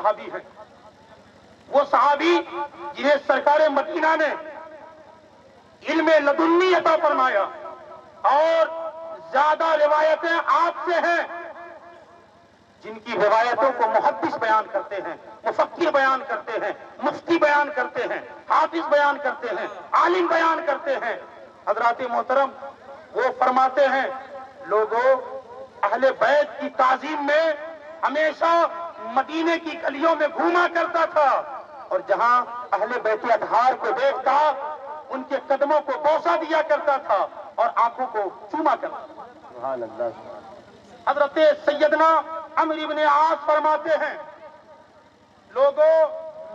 صحابی ہیں، وہ صحابی جنہیں سرکار مدینہ نے علم لدنی عطا فرمایا اور زیادہ روایتیں آپ سے ہیں، جن کی روایتوں کو محدث بیان کرتے ہیں، مفکر بیان کرتے ہیں، مفتی بیان کرتے ہیں، حافظ بیان کرتے ہیں، عالم بیان کرتے ہیں۔ حضرات محترم وہ فرماتے ہیں، لوگوں اہل بیت کی تعظیم میں ہمیشہ مدینے کی گلیوں میں گھوما کرتا تھا، اور جہاں اہل بیت اطہار کو دیکھتا ان کے قدموں کو بوسہ دیا کرتا تھا اور آنکھوں کو چوما کرتا تھا۔ سبحان اللہ۔ حضرت سیدنا عمرو بن عاص فرماتے ہیں، لوگوں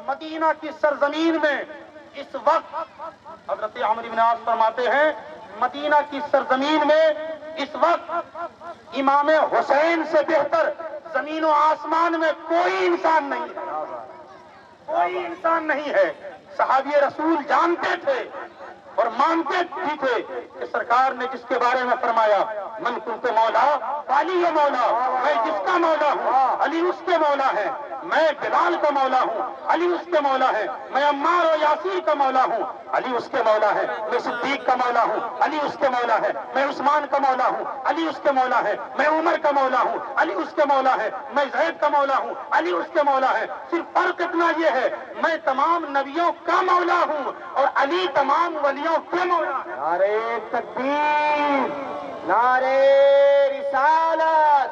مدینہ کی سرزمین میں اس وقت، حضرت عمرو بن عاص فرماتے ہیں مدینہ کی سرزمین میں اس وقت امام حسین سے بہتر زمین و آسمان میں کوئی انسان نہیں ہے، کوئی انسان نہیں ہے۔ صحابی رسول جانتے تھے اور مانتے بھی تھے کہ سرکار نے جس کے بارے میں فرمایا، من کنت مولا علی مولا، میں جس کا مولا ہوں علی اس کے مولا ہے، میں بلال کا مولا ہوں علی اس کے مولا ہے، میں عمار و یاسیر کا مولا ہوں علی اس کے مولا ہے، میں صدیق کا مولا ہوں علی اس کے مولا ہے، میں عثمان کا مولا ہوں علی اس کے مولا ہے، میں عمر کا مولا ہوں علی اس کے مولا ہے، میں زید کا مولا ہوں علی اس کے مولا ہے۔ صرف فرق اتنا یہ ہے، میں تمام نبیوں کا مولا ہوں اور علی تمام ولیوں کے مولا ہے۔ نعرہ تکبیر، نعرہ رسالت،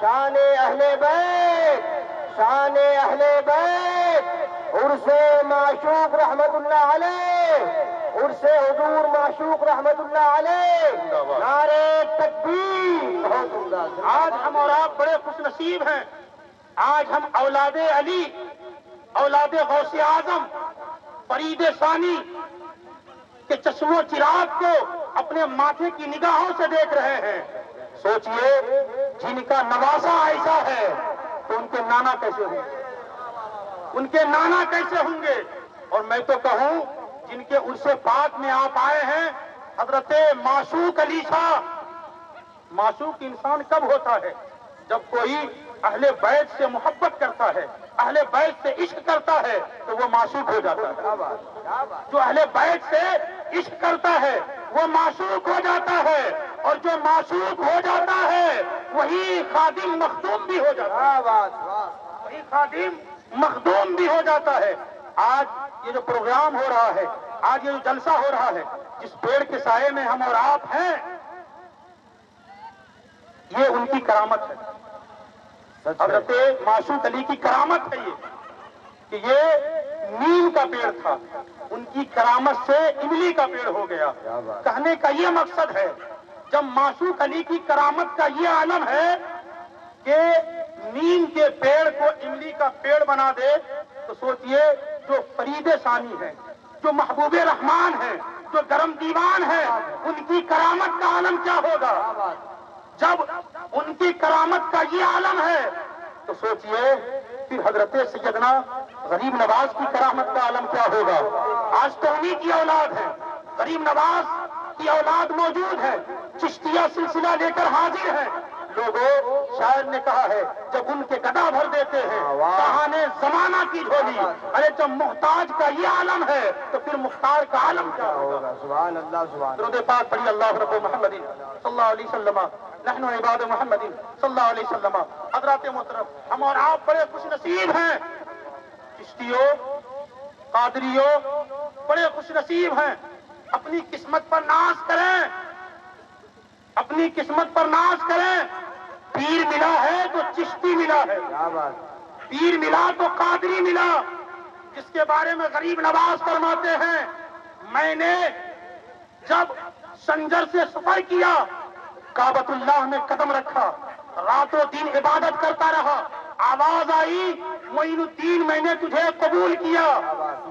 شان اہل بیت، شان اہل بیت، عرس معشوق رحمت اللہ علیہ، عرس حضور معشوق رحمت اللہ علیہ، نعرہ تکبیر۔ آج ہم اور آپ بڑے خوش نصیب ہیں، آج ہم اولاد علی، اولاد غوث اعظم، فرید ثانی کے چشم و چراغ کو اپنے ماتھے کی نگاہوں سے دیکھ رہے ہیں۔ سوچئے جن کا نواسا ایسا ہے تو ان کے نانا کیسے ہوں گے، ان کے نانا کیسے ہوں گے؟ اور میں تو کہوں جن کے عرس پاک میں آپ آئے ہیں، حضرت معشوق علی شاہ۔ معشوق انسان کب ہوتا ہے؟ جب کوئی اہل بیت سے محبت کرتا ہے، اہل بیت سے عشق کرتا ہے تو وہ معشوق ہو جاتا ہے۔ جو اہل بیت سے عشق کرتا ہے وہ معشوق ہو جاتا ہے، اور جو معشوق ہو جاتا ہے وہی خادم مخدوم بھی ہو جاتا ہے، وہی خادم مخدوم بھی ہو جاتا ہے۔ آج یہ جو پروگرام ہو رہا ہے، آج یہ جو جلسہ ہو رہا ہے، جس پیڑ کے سائے میں ہم اور آپ ہیں، یہ ان کی کرامت ہے، حضرت معشوق علی کی کرامت ہے یہ، کہ یہ نیم کا پیڑ تھا، ان کی کرامت سے املی کا پیڑ ہو گیا۔ کہنے کا یہ مقصد ہے، جب معشوق علی کی کرامت کا یہ عالم ہے کہ نیم کے پیڑ کو املی کا پیڑ بنا دے، تو سوچئے جو فرید ثانی ہے، جو محبوب رحمان ہے، جو گرم دیوان ہے، ان کی کرامت کا عالم کیا ہوگا؟ جب ان کی کرامت کا یہ عالم ہے تو سوچئے پھر حضرت سیدنا غریب نواز کی کرامت کا عالم کیا ہوگا؟ آج تو انہی کی اولاد ہے، غریب نواز کی اولاد موجود ہے، چشتیہ سلسلہ لے کر حاضر ہے۔ لوگوں شاعر نے کہا ہے، جب ان کے گدا بھر دیتے ہیں کہانے زمانہ کی جھولی، ارے جب محتاج کا یہ عالم ہے تو پھر مختار کا عالم کیا ہوگا؟ سبحان اللہ، سبحان اللہ۔ درود پاک پڑھی، اللہ رب محمد صلی اللہ علیہ وسلم، نحن عباد محمد صلی اللہ علیہ وسلم۔ حضرات محترم، ہم اور آپ بڑے خوش نصیب ہیں، چشتیوں، قادریوں، بڑے خوش نصیب ہیں۔ اپنی قسمت پر ناز کریں، اپنی قسمت پر ناز کریں۔ پیر ملا ہے تو چشتی ملا ہے، پیر ملا تو قادری ملا، جس کے بارے میں غریب نواز فرماتے ہیں، میں نے جب سنجر سے سفر کیا، کعبۃ اللہ میں قدم رکھا، رات و دن عبادت کرتا رہا، آواز آئی معین الدین میں نے تجھے قبول کیا،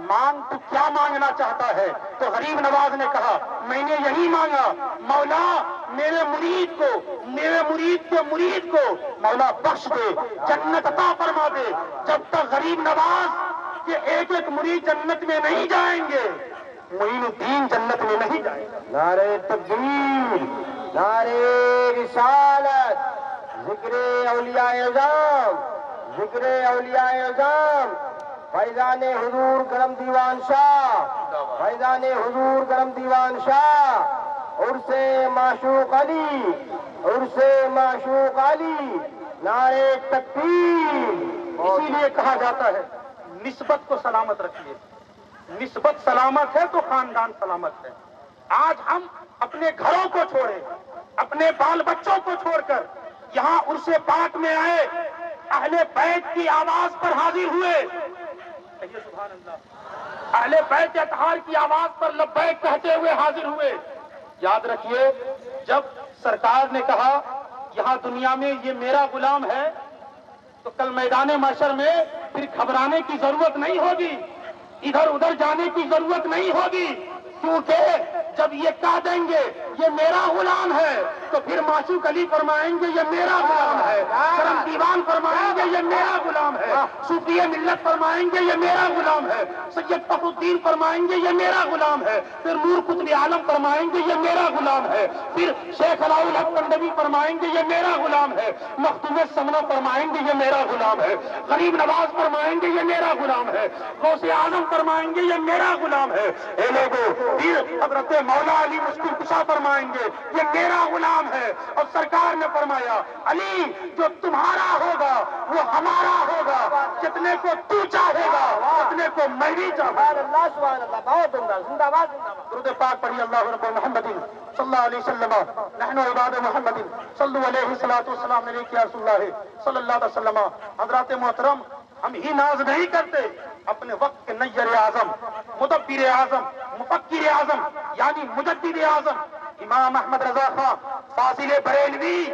مانگ تو کیا مانگنا چاہتا ہے؟ تو غریب نواز نے کہا میں نے یہی مانگا، مولا میرے مرید کو، میرے مرید کے مرید کو مولا بخش دے، جنت عطا فرما دے۔ جب تک غریب نواز کے ایک ایک مرید جنت میں نہیں جائیں گے، معین الدین جنت میں نہیں جائیں گے۔ نعرہ تکبیر، نعرہ رسالت، ذکر اولیاء اعظام، ذکر اولیاء اعظام۔ فیضان حضور کرم دیوان شاہ، فیضان حضور کرم دیوان شاہ، عرس معشوق علی، عرس معشوق علی، نعرے تکبیر۔ اسی لیے کہا جاتا ہے نسبت کو سلامت رکھیے، نسبت سلامت ہے تو خاندان سلامت ہے۔ آج ہم اپنے گھروں کو چھوڑے، اپنے بال بچوں کو چھوڑ کر یہاں عرس پاک میں آئے، اہل بیت کی آواز پر حاضر ہوئے، کہیے سبحان اللہ، اہل بیت اطہار کی آواز پر لبیک کہتے ہوئے حاضر ہوئے۔ یاد رکھیے جب سرکار نے کہا یہاں دنیا میں یہ میرا غلام ہے، تو کل میدان محشر میں پھر گھبرانے کی ضرورت نہیں ہوگی، ادھر ادھر جانے کی ضرورت نہیں ہوگی، کیونکہ جب یہ کہہ دیں گے یہ میرا غلام ہے تو پھر معشوق علی فرمائیں گے یہ میرا غلام ہے، کرم دیوان فرمائیں گے یہ میرا غلام ہے، صوفی ملت فرمائیں گے یہ میرا غلام ہے، سید فخر الدین فرمائیں گے یہ میرا غلام ہے، پھر نور قطب عالم فرمائیں گے یہ میرا غلام ہے، پھر شیخ علاء الحق کندوی فرمائیں گے یہ میرا غلام ہے، مختوم سمنا فرمائیں گے یہ میرا غلام ہے، غریب نواز فرمائیں گے یہ میرا غلام ہے، غوث اعظم فرمائیں گے یہ میرا غلام ہے۔ اے لوگوں، پھر حضرت مولا علی مشکل کشا فرمائیں گے یہ میرا غلام ہے، اور سرکار نے فرمایا علی جو تمہارا ہوگا وہ ہمارا ہوگا، جتنے کو تو چاہے گا اتنے کو میں بھی چاہوں گا۔ سبحان اللہ، سبحان اللہ، بہت عمدہ، زندہ باد، زندہ باد۔ درود پاک پڑھی اللہ رب محمد صلی اللہ علیہ وسلم، نحن عباد محمد صلو علیہ الصلوۃ والسلام علیک یا رسول اللہ صلی اللہ علیہ وسلم۔ حضرات محترم، ہم ہی ناز نہیں کرتے، اپنے وقت کے نیر اعظم، مدبر اعظم، مفکر اعظم یعنی مجدد اعظم امام احمد رضا خان فاضل بریلوی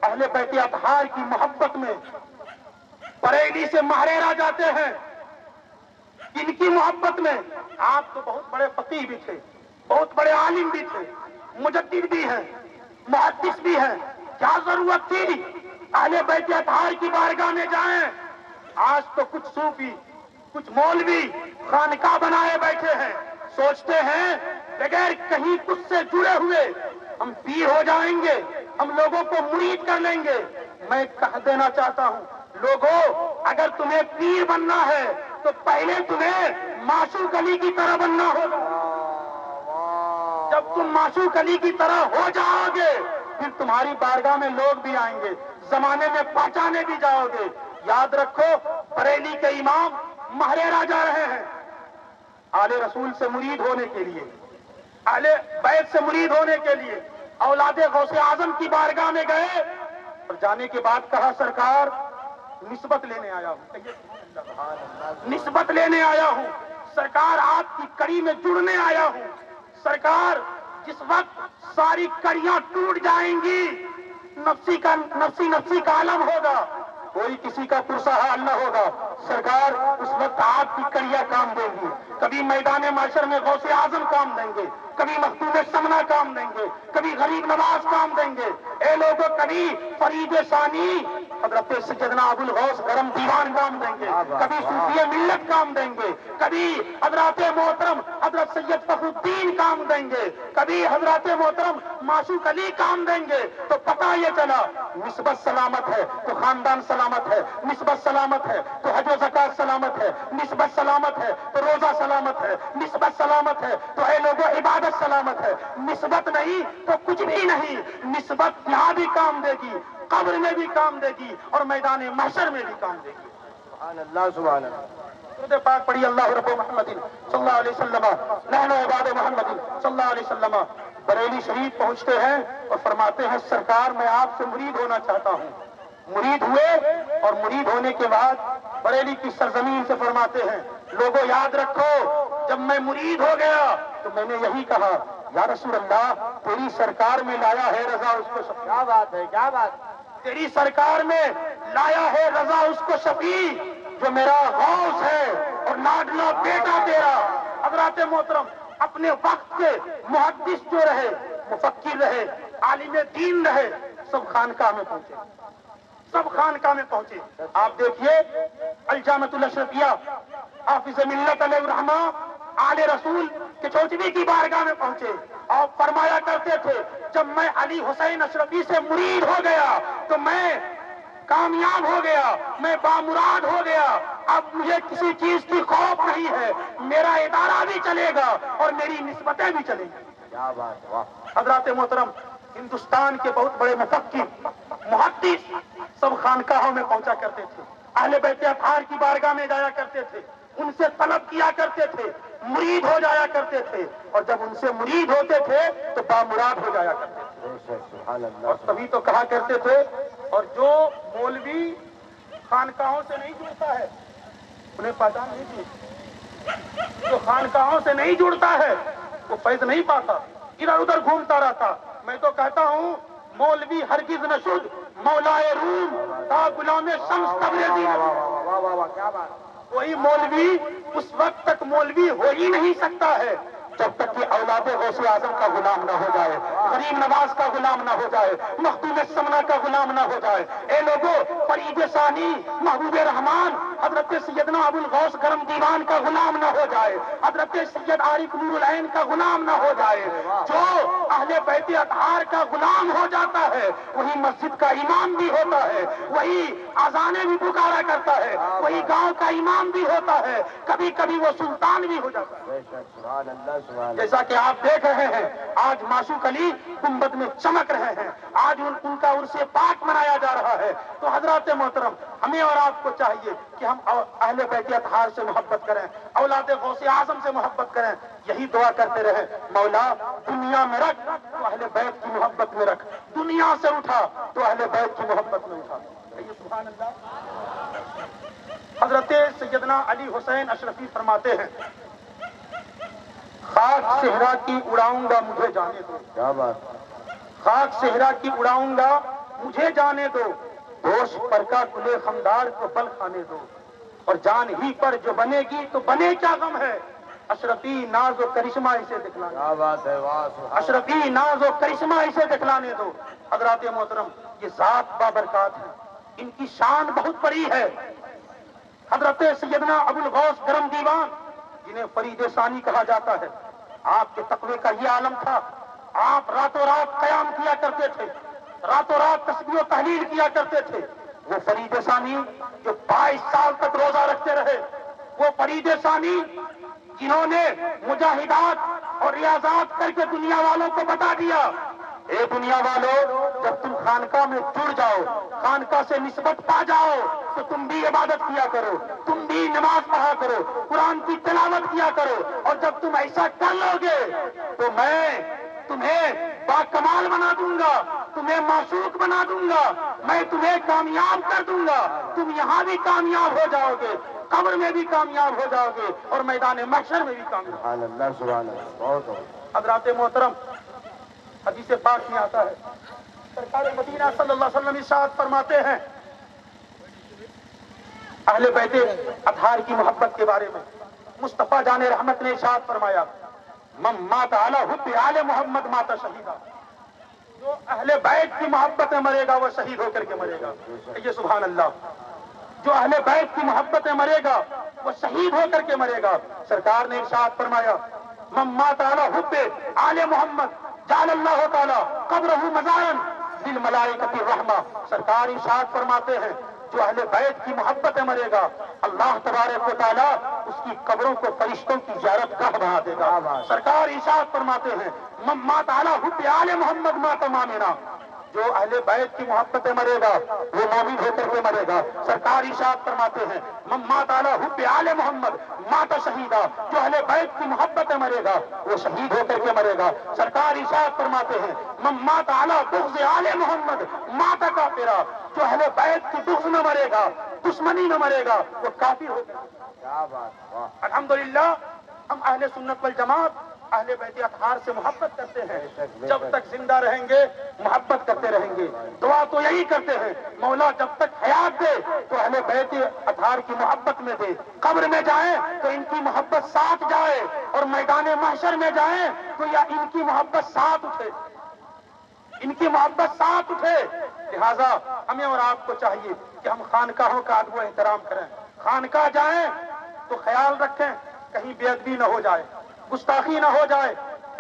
اہل بیت اطہار کی محبت میں بریلی سے مہریرا جاتے ہیں۔ ان کی محبت میں آپ تو بہت بڑے فقیہ بھی تھے، بہت بڑے عالم بھی تھے، مجدد بھی ہیں، محدث بھی ہیں، کیا ضرورت تھی اہل بیت اطہار کی بارگاہ میں جائیں؟ آج تو کچھ صوفی، کچھ مولوی خانقاہ بنائے بیٹھے ہیں، سوچتے ہیں بغیر کہیں کچھ سے جڑے ہوئے ہم پیر ہو جائیں گے، ہم لوگوں کو مرید کر لیں گے۔ میں کہہ دینا چاہتا ہوں لوگوں، اگر تمہیں پیر بننا ہے تو پہلے تمہیں معشوق علی کی طرح بننا ہوگا۔ جب تم معشوق علی کی طرح ہو جاؤ گے پھر تمہاری بارگاہ میں لوگ بھی آئیں گے، زمانے میں پہچانے بھی جاؤ گے۔ یاد رکھو بریلی کے امام مہریرا جا رہے ہیں آل رسول سے مرید ہونے کے لیے، اہل بیت سے مرید ہونے کے لیے، اولاد غوث اعظم کی بارگاہ میں گئے اور جانے کے بعد کہا سرکار نسبت لینے آیا ہوں، نسبت لینے آیا ہوں، سرکار آپ کی کڑی میں جڑنے آیا ہوں۔ سرکار جس وقت ساری کڑیاں ٹوٹ جائیں گی، نفسی کا عالم ہوگا، کوئی کسی کا پرسہ حال نہ ہوگا، سرکار اس وقت آپ کی کڑیاں کام دیں گی۔ کبھی میدان محشر میں غوث اعظم کام دیں گے، کبھی مختوم سمنا کام دیں گے، کبھی غریب نواز کام دیں گے، اے لوگوں کبھی فرید ثانی حضرت سیدنا ابو الغوث کرم دیوان کام دیں گے، کبھی صوفی ملت کام دیں گے، کبھی حضرات محترم حضرت سید فخر الدین کام دیں گے، کبھی حضرات محترم معشوق علی کام دیں گے۔ تو پتہ یہ چلا نسبت سلامت ہے تو خاندان سلامت ہے، نسبت سلامت ہے تو حج و زکات سلامت ہے، نسبت سلامت ہے تو روزہ سلامت ہے، نسبت سلامت ہے تو اے لوگوں عبادت سلامت ہے، نسبت نہیں تو کچھ بھی نہیں۔ نسبت یہاں بھی کام دے گی، قبر میں بھی کام دے گی اور میدان محشر میں بھی کام دے گی۔ سبحان اللہ، سبحان اللہ۔ درود پاک پڑھی اللہ رب محمد صلی اللہ علیہ وسلم، نحن عباد محمد صلی اللہ علیہ وسلم۔ بریلی شریف پہنچتے ہیں اور فرماتے ہیں سرکار میں آپ سے مرید ہونا چاہتا ہوں۔ مرید ہوئے اور مرید ہونے کے بعد بریلی کی سرزمین سے فرماتے ہیں لوگوں یاد رکھو جب میں مرید ہو گیا تو میں نے یہی کہا یا رسول اللہ تیری سرکار میں لایا ہے رضا اس کو شفیع۔ کیا بات ہے، کیا بات۔ تیری سرکار میں لایا ہے رضا اس کو شفیع جو میرا غوث ہے اور لاڈلا بیٹا تیرا۔ حضرات محترم اپنے وقت کے محدث جو رہے، مفکر رہے، عالم دین رہے، سب خانقاہ میں پہنچے، سب خانقاہ میں پہنچے۔ آپ دیکھیے الجامعۃ الاشرفیہ حافظ ملت علیہ الرحمہ آل رسول کے چوچوی کی بارگاہ میں پہنچے اور فرمایا کرتے تھے جب میں علی حسین اشرفی سے مرید ہو گیا تو میں کامیاب ہو گیا، میں بامراد ہو گیا، اب مجھے کسی چیز کی خوف نہیں ہے، میرا ادارہ بھی چلے گا اور میری نسبتیں بھی چلیں گی۔ کیا بات، واہ، حضرات محترم، ہندوستان کے بہت بڑے مفکر، محدث سب خانقاہوں میں پہنچا کرتے تھے، اہل بیت اطہار کی بارگاہ میں جایا کرتے تھے، ان سے طلب کیا کرتے تھے، مرید ہو جایا کرتے تھے، اور جب ان سے مرید ہوتے تھے تو بامراد ہو جایا کرتے تھے۔ بے شک، سبحان اور اللہ، تبھی تو کہا کرتے تھے، اور جو مولوی خانقاہوں سے نہیں جڑتا ہے انہیں پہچان نہیں تھی، جو خانقاہوں سے نہیں جڑتا ہے وہ فیض نہیں پاتا، ادھر ادھر گھومتا رہتا۔ میں تو کہتا ہوں مولوی ہرگز نہ شد مولائے روم تا غلام شمس تبریزی نہ شد۔ واہ واہ واہ، کیا بات، کوئی مولوی اس وقت تک مولوی ہو ہی نہیں سکتا ہے جب تک کہ اولاد غوث اعظم کا غلام نہ ہو جائے، غریب نواز کا غلام نہ ہو جائے، مخدوم سمنا کا غلام نہ ہو جائے۔ اے لوگوں، فرید ثانی، محبوب رحمان، حضرت سیدنا ابو الغوث کرم دیوان کا غلام نہ ہو جائے، حضرت سید عارف نور العین کا غلام نہ ہو جائے۔ جو اہل بیت اطہار کا غلام ہو جاتا ہے وہی مسجد کا امام بھی ہوتا ہے، وہی اذانیں بھی پکارا کرتا ہے، وہی گاؤں کا امام بھی ہوتا ہے، کبھی کبھی وہ سلطان بھی ہو جاتا ہے۔ بے شک، سبحان اللہ، سبحان اللہ، جیسا کہ آپ دیکھ رہے ہیں آج معشوق علی گنبد میں چمک رہے ہیں، آج ان کا عرس پاک منایا جا رہا ہے۔ تو حضرات محترم، ہمیں اور آپ کو چاہیے کہ ہم اہل بیت اطہار سے محبت کریں، اولاد غوث اعظم سے محبت کریں، یہی دعا کرتے رہیں، مولا دنیا میں رکھ تو اہل بیت کی محبت میں رکھ، دنیا سے اٹھا تو اہل بیت کی محبت میں اٹھا۔ کہیے سبحان اللہ۔ حضرت سیدنا علی حسین اشرفی فرماتے ہیں، خاک صحرا کی اڑاؤں گا مجھے جانے دو، کیا بات، خاک صحرا کی اڑاؤں گا مجھے جانے دو، ہوش پر کا گلے خمدار کو بل کھانے دو، اور جان ہی پر جو بنے گی تو بنے کیا غم ہے، اشرفی ناز و کرشمہ اسے دکھلانے دو، کیا بات ہے، واہ، سبحان اشرفی ناز و کرشمہ اسے دکھلانے دو۔ حضرات محترم، یہ ذات بابرکات ہے، ان کی شان بہت بڑی ہے۔ حضرت سیدنا ابو الغوث کرم دیوان، جنہیں فرید ثانی کہا جاتا ہے، آپ کے تقوی کا یہ عالم تھا، آپ راتوں رات قیام کیا کرتے تھے، راتوں رات تسبیح و تحلیل کیا کرتے تھے۔ وہ فرید ثانی جو 22 سال تک روزہ رکھتے رہے، وہ فرید ثانی جنہوں نے مجاہدات اور ریاضات کر کے دنیا والوں کو بتا دیا، اے دنیا والوں، جب تم خانقاہ میں جڑ جاؤ، خانقاہ سے نسبت پا جاؤ تو تم بھی عبادت کیا کرو، تم بھی نماز پڑھا کرو، قرآن کی تلاوت کیا کرو، اور جب تم ایسا کر لو گے تو میں تمہیں باکمال بنا دوں گا، تمہیں معشوق بنا دوں گا، میں تمہیں کامیاب کر دوں گا، تم یہاں بھی کامیاب ہو جاؤ گے، قبر میں بھی کامیاب ہو جاؤ گے، اور میدان محشر میں بھی کامیاب۔ سبحان اللہ، سبحان اللہ، بہت ہو، حضرات محترم، حدیث پاک میں آتا ہے، سرکار مدینہ صلی اللہ علیہ وسلم ارشاد فرماتے ہیں اہل بیت اطہار کی محبت کے بارے میں، مصطفیٰ جان رحمت نے ارشاد فرمایا، من مات علی حب آل محمد مات شہیدا، جو اہل بیت کی محبت میں مرے گا وہ شہید ہو کر کے مرے گا۔ یہ سبحان اللہ، جو اہل بیت کی محبت میں مرے گا وہ شہید ہو کر کے مرے گا۔ سرکار نے ارشاد فرمایا، من مات علی حب آل محمد جعل اللہ تعالی قبرہ مزارا للملائکۃ الرحمہ۔ سرکار ارشاد فرماتے ہیں، جو اہل بیت کی محبت میں مرے گا اللہ تبارک و تعالیٰ اس کی قبروں کو فرشتوں کی زیارت گاہ بنا دے گا۔ سرکار ارشاد فرماتے ہیں، من مات علی حب آل محمد مات مؤمنا، جو اہل بیت کی محبت میں مرے گا وہ مومن ہو کر کے مرے گا۔ سرکار ارشاد فرماتے ہیں، من مات علی حب آل محمد مات شہیدا، جو اہل بیت کی محبت میں مرے گا وہ شہید ہو کر کے مرے گا۔ سرکار ارشاد فرماتے ہیں، من مات علی بغض آل محمد مات کافرا، جو اہل بیت کی بغض میں مرے گا، دشمنی میں مرے گا، وہ کافر ہو کر۔ کیا بات، واہ، الحمدللہ ہم اہل سنت والجماعت اہل بیت اطہار سے محبت کرتے ہیں، جب تک زندہ رہیں گے محبت کرتے رہیں گے۔ دعا تو یہی کرتے ہیں، مولا جب تک حیات دے تو اہل بیت اطہار کی محبت میں دے، قبر میں جائیں تو ان کی محبت ساتھ جائے، اور میدان محشر میں جائیں تو یا ان کی محبت ساتھ اٹھے، ان کی محبت ساتھ اٹھے۔ لہذا ہمیں اور آپ کو چاہیے کہ ہم خانقاہوں کا ادب و احترام کریں، خانقاہ جائیں تو خیال رکھیں کہیں بے ادبی نہ ہو جائے، گستاخی نہ ہو جائے۔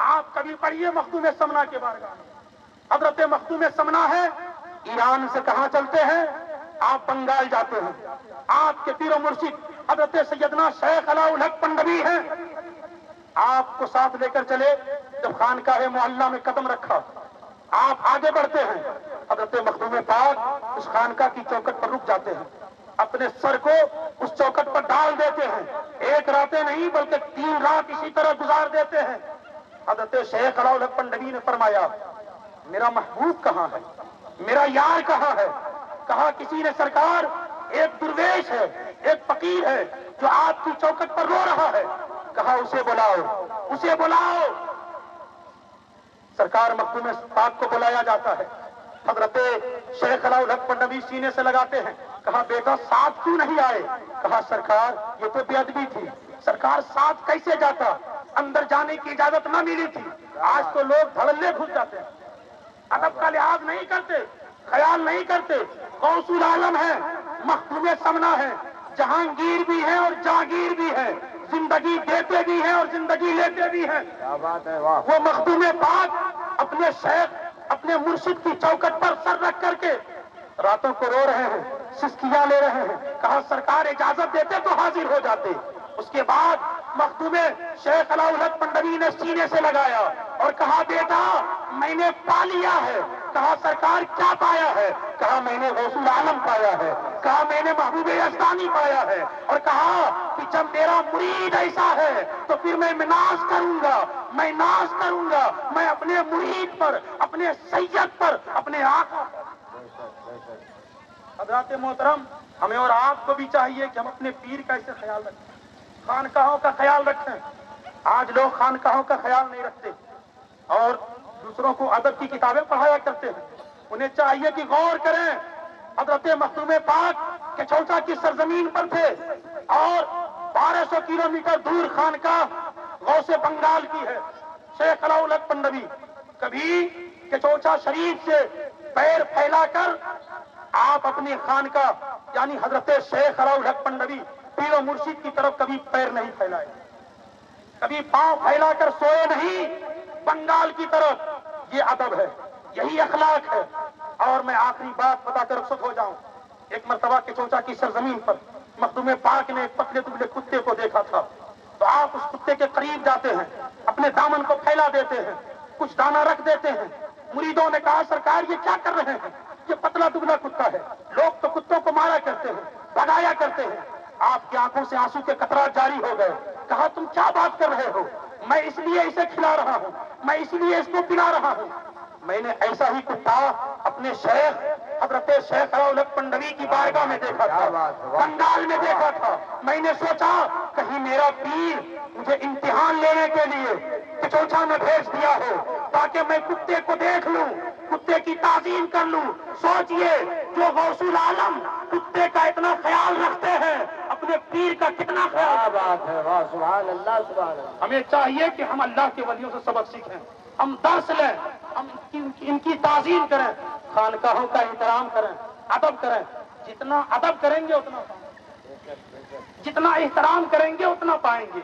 آپ کبھی پڑھیے مخدوم سمنا کے بارے میں، حضرت مخدوم سمنا ہے، ایران سے کہاں چلتے ہیں؟ آپ بنگال جاتے ہیں، آپ کے پیر و مرشد حضرت سیدنا شیخ علاء الحق پنڈوی ہیں، آپ کو ساتھ لے کر چلے، جب خانقاہ معلیٰ میں قدم رکھا آپ آگے بڑھتے ہیں، حضرت مخدوم پاک اس خانقاہ کی چوکٹ پر رک جاتے ہیں، اپنے سر کو اس چوکٹ پر ڈال دیتے ہیں، ایک راتیں نہیں بلکہ 3 رات اسی طرح گزار دیتے ہیں۔ حضرت شیخ علاء الحق پنڈوی نے فرمایا میرا محبوب کہاں ہے، میرا یار کہاں ہے؟ کہا کسی نے سرکار ایک درویش ہے، ایک فقیر ہے جو آپ کی چوکٹ پر رو رہا ہے، کہا اسے بلاؤ، اسے بلاؤ۔ سرکار مخدوم پاک کو بلایا جاتا ہے، حضرت شیخ علاء الحق پنڈوی سینے سے لگاتے ہیں، کہا بیٹا ساتھ کیوں نہیں آئے؟ کہا سرکار یہ تو بے ادبی تھی، سرکار ساتھ کیسے جاتا، اندر جانے کی اجازت نہ ملی تھی۔ آج تو لوگ دھڑلے گھس جاتے ہیں، ادب کا لحاظ نہیں کرتے، خیال نہیں کرتے۔ غوث العالم ہے، مخدوم سمنا ہے، جہانگیر بھی ہے اور جاگیر بھی ہے، زندگی دیتے بھی ہیں اور زندگی لیتے بھی ہیں۔ کیا بات ہے، واہ! وہ مخدوم پاک اپنے شیخ اپنے مرشد کی چوکٹ پر سر رکھ کر کے راتوں کو رو رہے ہیں، سسکیاں لے رہے ہیں، کہا سرکار اجازت دیتے تو حاضر ہو جاتے۔ اس کے بعد مخدوم شیخ علاء الحق پنڈوی نے سینے سے لگایا اور کہا بیٹا میں نے پا لیا ہے۔ کہا سرکار کیا پایا ہے؟ کہا میں نے غوث العالم پایا ہے، کہا میں نے محبوب یزدانی پایا ہے، اور کہا کہ جب میرا مرید ایسا ہے تو پھر میں ناز کروں گا، میں ناز کروں گا، میں اپنے مرید پر، اپنے سید پر، اپنے آقا پر۔ حضرات محترم ہمیں اور آپ کو بھی چاہیے کہ ہم اپنے پیر کا اسے خیال رکھیں، خانقاہوں کا خیال رکھیں۔ آج لوگ خانقاہوں کا خیال نہیں رکھتے اور دوسروں کو ادب کی کتابیں پڑھایا کرتے ہیں۔ انہیں چاہیے کہ غور کریں، حضرت مخدوم پاک کے چوچا کی سرزمین پر تھے اور 1200 کلومیٹر دور خانقاہ غوث بنگال کی ہے شیخ علاء الحق پنڈوی۔ کبھی کہ چوچا شریف سے پیر پھیلا کر آپ اپنی خانقاہ یعنی حضرت شیخ علاء الحق پنڈوی پیر و مرشد کی طرف کبھی پیر نہیں پھیلائے، کبھی پاؤں پھیلا کر سوئے نہیں بنگال کی طرف۔ یہ ادب ہے، یہی اخلاق ہے۔ اور میں آخری بات بتا کر رخصت ہو جاؤں۔ ایک مرتبہ کے چوچا کی سرزمین پر مخدوم پاک نے ایک پتلے دبلے کتے کو دیکھا تھا، تو آپ اس کتے کے قریب جاتے ہیں، اپنے دامن کو پھیلا دیتے ہیں، کچھ دانا رکھ دیتے ہیں۔ مریدوں نے کہا سرکار یہ کیا کر رہے ہیں؟ یہ پتلا دبلا کتا ہے، لوگ تو کتوں کو مارا کرتے ہیں، بھگایا کرتے ہیں۔ آپ کی آنکھوں سے آنسو کے قطرات جاری ہو گئے۔ کہا تم کیا بات کر رہے ہو؟ میں اس لیے اسے کھلا رہا ہوں، میں اس لیے اس کو پلا رہا ہوں۔ میں نے ایسا ہی کتا اپنے شیخ حضرت شیخ علاء الحق پنڈوی کی بارگاہ میں دیکھا تھا، بنگال میں دیکھا تھا۔ میں نے سوچا کہیں میرا پیر مجھے امتحان لینے کے لیے کچوچا میں بھیج دیا ہو تاکہ میں کتے کو دیکھ لوں، کتے کی تعظیم کر لوں۔ سوچئے جو غوث العالم کتے کا اتنا خیال رکھتے ہیں اپنے پیر کا کتنا خیال۔ کیا بات ہے، واہ! سبحان اللہ، سبحان اللہ۔ ہمیں چاہیے کہ ہم اللہ کے ولیوں سے سبق سیکھیں، ہم درس لیں، ہم ان کی تعظیم کریں، خانقاہوں کا احترام کریں، ادب کریں۔ جتنا ادب کریں گے اتنا پائیں گے، جتنا احترام کریں گے اتنا پائیں گے۔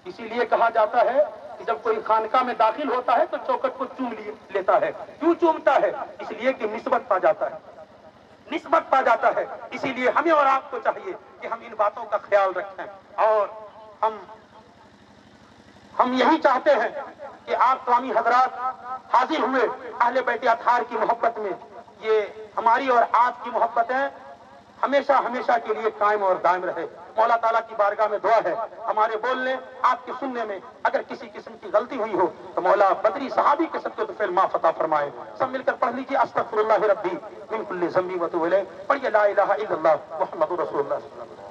اسی لیے کہا جاتا ہے کہ جب کوئی خانقاہ میں داخل ہوتا ہے تو چوکٹ کو چوم لیتا ہے۔ کیوں چومتا ہے؟ اس لیے کہ نسبت پا جاتا ہے، نسبت پا جاتا ہے۔ اسی لیے ہمیں اور آپ کو چاہیے کہ ہم ان باتوں کا خیال رکھیں، اور ہم یہی چاہتے ہیں کہ آپ تمامی حضرات حاضر ہوئے اہل بیت اطہار کی محبت میں، یہ ہماری اور آپ کی محبتیں ہمیشہ ہمیشہ کے لیے قائم اور دائم رہے۔ مولا تعالیٰ کی بارگاہ میں دعا ہے ہمارے بولنے آپ کے سننے میں اگر کسی قسم کی غلطی ہوئی ہو تو مولا بدری صحابی کے صدقے تو پھر معاف عطا فرمائے۔ سب مل کر پڑھ لیجیے استغفر اللہ ربی من کل ذنب و اتوب الیہ، پڑھیے لا الہ الا اللہ محمد رسول اللہ صلی اللہ علیہ وسلم۔